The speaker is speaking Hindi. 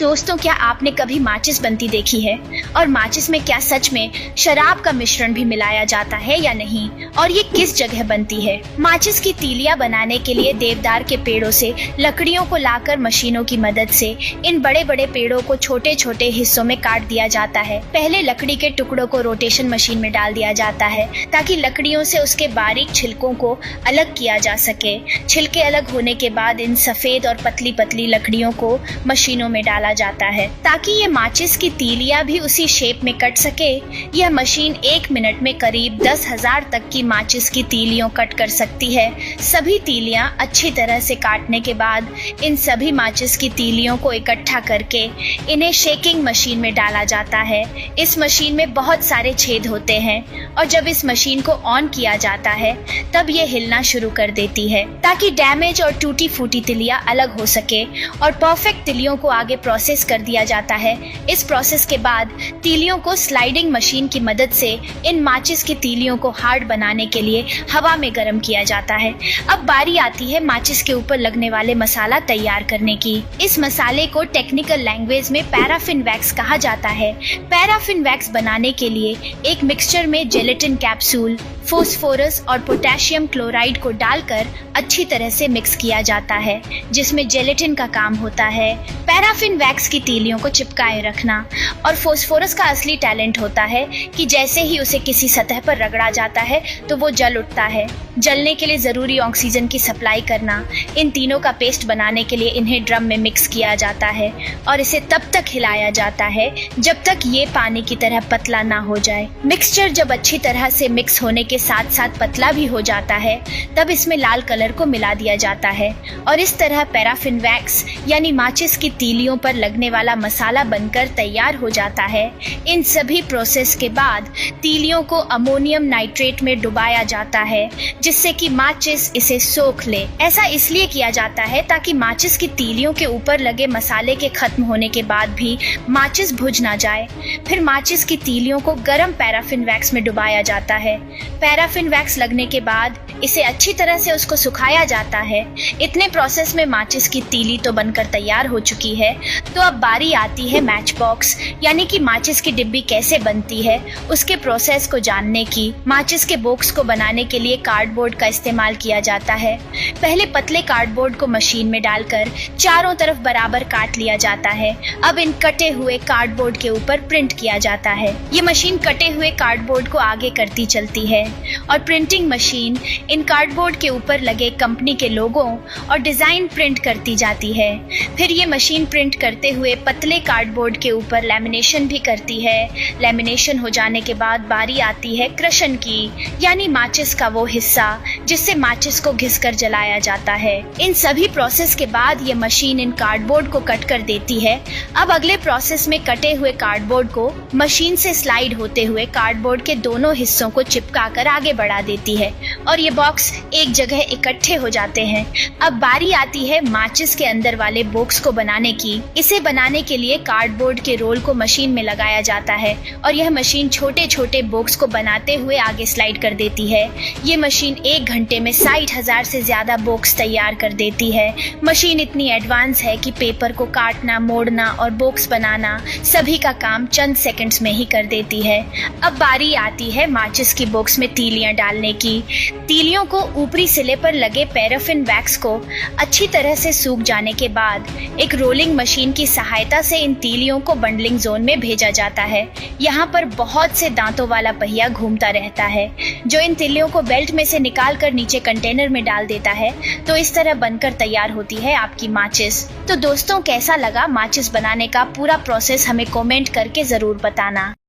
दोस्तों, क्या आपने कभी माचिस बनती देखी है? और माचिस में क्या सच में शराब का मिश्रण भी मिलाया जाता है या नहीं? और ये किस जगह बनती है? माचिस की तीलियां बनाने के लिए देवदार के पेड़ों से लकड़ियों को लाकर मशीनों की मदद से इन बड़े बड़े पेड़ों को छोटे छोटे हिस्सों में काट दिया जाता है। पहले लकड़ी के टुकड़ों को रोटेशन मशीन में डाल दिया जाता है ताकि लकड़ियों से उसके बारीक छिलकों को अलग किया जा सके। छिलके अलग होने के बाद इन सफेद और पतली पतली लकड़ियों को मशीनों में डाला जाता है ताकि ये माचिस की तीलियां भी उसी शेप में कट सके। यह मशीन 1 मिनट में करीब 10,000 तक की माचिस की तीलियों कट कर सकती है। सभी तीलियां अच्छी तरह से काटने के बाद इन सभी माचिस की तीलियों को इकट्ठा करके इन्हें शेकिंग मशीन में डाला जाता है। इस मशीन में बहुत सारे छेद होते हैं और जब इस मशीन को ऑन किया जाता है तब ये हिलना शुरू कर देती है ताकि डैमेज और टूटी फूटी तिलियां अलग हो सके और परफेक्ट तिलियों को आगे प्रोसेस कर दिया जाता है। इस प्रोसेस के बाद तीलियों को स्लाइडिंग मशीन की मदद से इन माचिस की तीलियों को हार्ड बनाने के लिए हवा में गर्म किया जाता है। अब बारी आती है माचिस के ऊपर लगने वाले मसाला तैयार करने की। इस मसाले को टेक्निकल लैंग्वेज में पैराफिन वैक्स कहा जाता है। पैराफिन वैक्स बनाने के लिए एक मिक्सचर में जेलेटिन कैप्सूल, फास्फोरस और पोटेशियम क्लोराइड को डालकर अच्छी तरह से मिक्स किया जाता है, जिसमें जेलेटिन का काम होता है पैराफिन वैक्स की तीलियों को चिपकाए रखना। और फास्फोरस का असली टैलेंट होता है कि जैसे ही उसे किसी सतह पर रगड़ा जाता है तो वो जल उठता है। जलने के लिए जरूरी ऑक्सीजन की सप्लाई करना। इन तीनों का पेस्ट बनाने के लिए इन्हें ड्रम में मिक्स किया जाता है और इसे तब तक हिलाया जाता है जब तक ये पानी की तरह पतला ना हो जाए। मिक्सचर जब अच्छी तरह से मिक्स होने के साथ साथ पतला भी हो जाता है तब इसमें लाल कलर को मिला दिया जाता है और इस तरह पैराफिन वैक्स यानी माचिस की तीलियों पर लगने वाला मसाला बनकर तैयार हो जाता है। इन सभी प्रोसेस के बाद तीलियों को अमोनियम नाइट्रेट में डुबाया जाता है जिससे कि माचिस इसे सोख ले। ऐसा इसलिए किया जाता है ताकि माचिस की तीलियों के ऊपर लगे मसाले के खत्म होने के बाद भी माचिस बुझ ना जाए। फिर माचिस की तीलियों को गर्म पैराफिन वैक्स में डुबाया जाता है। पैराफिन वैक्स लगने के बाद इसे अच्छी तरह से उसको सुखाया जाता है। इतने प्रोसेस में माचिस की तीली तो बनकर तैयार हो चुकी है। तो अब बारी आती है मैच बॉक्स यानी कि माचिस की डिब्बी कैसे बनती है उसके प्रोसेस को जानने की। माचिस के बॉक्स को बनाने के लिए कार्डबोर्ड का इस्तेमाल किया जाता है। पहले पतले कार्डबोर्ड को मशीन में डालकर चारों तरफ बराबर काट लिया जाता है। अब इन कटे हुए कार्डबोर्ड के ऊपर प्रिंट किया जाता है। ये मशीन कटे हुए कार्डबोर्ड को आगे करती चलती है और प्रिंटिंग मशीन इन कार्डबोर्ड के ऊपर लगे कंपनी के लोगों और डिजाइन प्रिंट करती जाती है। फिर ये मशीन प्रिंट करते हुए पतले कार्डबोर्ड के ऊपर लैमिनेशन भी करती है। लैमिनेशन हो जाने के बाद बारी आती है क्रशन की यानी माचिस का वो हिस्सा जिससे माचिस को घिसकर जलाया जाता है। इन सभी प्रोसेस के बाद ये मशीन इन कार्डबोर्ड को कट कर देती है। अब अगले प्रोसेस में कटे हुए कार्डबोर्ड को मशीन से स्लाइड होते हुए कार्डबोर्ड के दोनों हिस्सों को चिपका कर आगे बढ़ा देती है और ये बॉक्स एक जगह इकट्ठे हो जाते हैं। अब बारी आती है माचिस के अंदर वाले बॉक्स को बनाने की। इसे बनाने के लिए कार्डबोर्ड के रोल को मशीन में लगाया जाता है और यह मशीन छोटे छोटे बॉक्स को बनाते हुए आगे स्लाइड कर देती है। ये मशीन 1 घंटे में 60,000 से ज्यादा बॉक्स तैयार कर देती है। मशीन इतनी एडवांस है कि पेपर को काटना, मोड़ना और बॉक्स बनाना सभी का काम चंद सेकंड्स में ही कर देती है। अब बारी आती है माचिस की बॉक्स में तीलियां डालने की। तीलियों को ऊपरी सिले पर लगे पैराफिन वैक्स को अच्छी तरह से सूख जाने के बाद एक रोलिंग मशीन की सहायता से इन तीलियों को बंडलिंग जोन में भेजा जाता है। यहाँ पर बहुत से दांतों वाला पहिया घूमता रहता है जो इन तीलियों को बेल्ट में से निकाल कर नीचे कंटेनर में डाल देता है। तो इस तरह बनकर तैयार होती है आपकी माचिस। तो दोस्तों, कैसा लगा माचिस बनाने का पूरा प्रोसेस हमें कमेंट करके जरूर बताना।